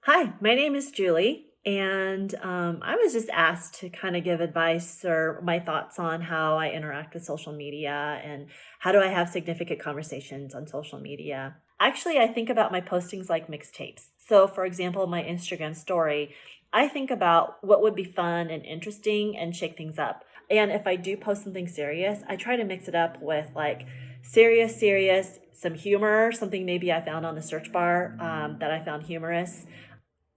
Hi, my name is Julie, and I was just asked to kind of give advice or my thoughts on how I interact with social media and how do I have significant conversations on social media. Actually, I think about my postings like mixtapes. So, for example, my Instagram story, I think about what would be fun and interesting and shake things up. And if I do post something serious, I try to mix it up with like serious, some humor, something maybe I found on the search bar that I found humorous.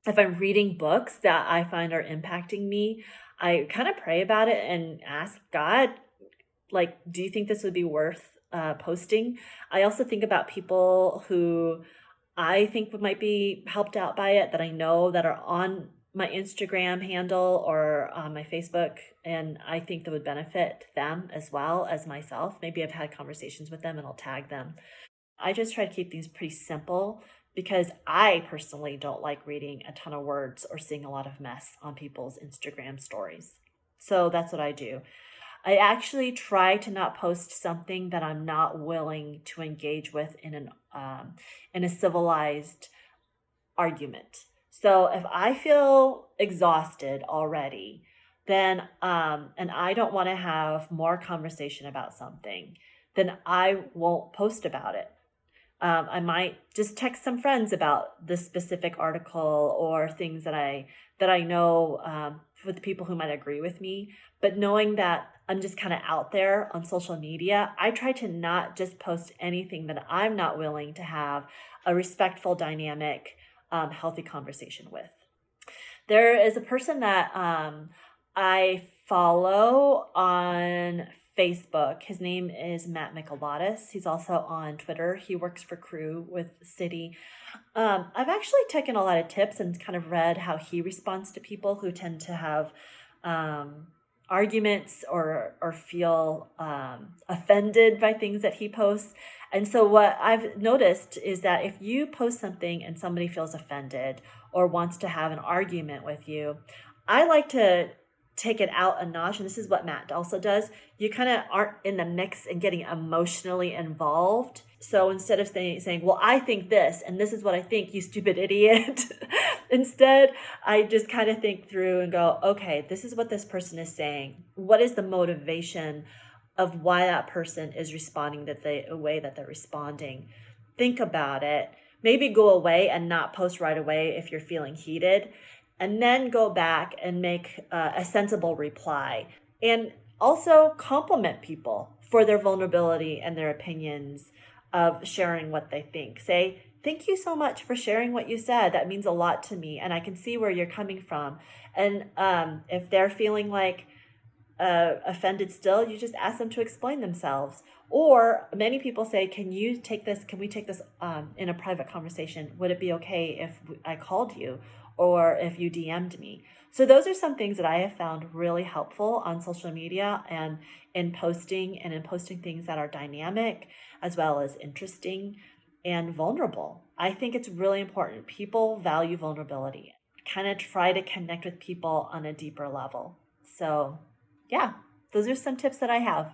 If I'm reading books that I find are impacting me, I kind of pray about it and ask God, like, do you think this would be worth posting? I also think about people who I think might be helped out by it that I know that are on my Instagram handle or on my Facebook, and I think that would benefit them as well as myself. Maybe I've had conversations with them and I'll tag them. I just try to keep things pretty simple because I personally don't like reading a ton of words or seeing a lot of mess on people's Instagram stories. So that's what I do. I actually try to not post something that I'm not willing to engage with in a civilized argument. So if I feel exhausted already, then and I don't want to have more conversation about something, then I won't post about it. I might just text some friends about this specific article or things that I know for the people who might agree with me. But knowing that I'm just kind of out there on social media, I try to not just post anything that I'm not willing to have a respectful, dynamic, healthy conversation with. There is a person that I follow on Facebook. His name is Matt Michaelatis. He's also on Twitter. He works for Crew with City. I've actually taken a lot of tips and kind of read how he responds to people who tend to have um, arguments or feel offended by things that he posts. And so what I've noticed is that if you post something and somebody feels offended or wants to have an argument with you, I like to take it out a notch. And this is what Matt also does. You kind of aren't in the mix and getting emotionally involved. So instead of saying, well, I think this, and this is what I think, you stupid idiot, instead, I just kind of think through and go, okay, this is what this person is saying. What is the motivation of why that person is responding the way that they're responding? Think about it. Maybe go away and not post right away if you're feeling heated, and then go back and make a sensible reply. And also compliment people for their vulnerability and their opinions of sharing what they think. Say, thank you so much for sharing what you said. That means a lot to me, and I can see where you're coming from. And if they're feeling like offended still, you just ask them to explain themselves. Or many people say, can you take this, can we take this in a private conversation? Would it be okay if I called you or if you DM'd me? So those are some things that I have found really helpful on social media and in posting things that are dynamic as well as interesting and vulnerable. I think it's really important. People value vulnerability. Kind of try to connect with people on a deeper level. So yeah, those are some tips that I have.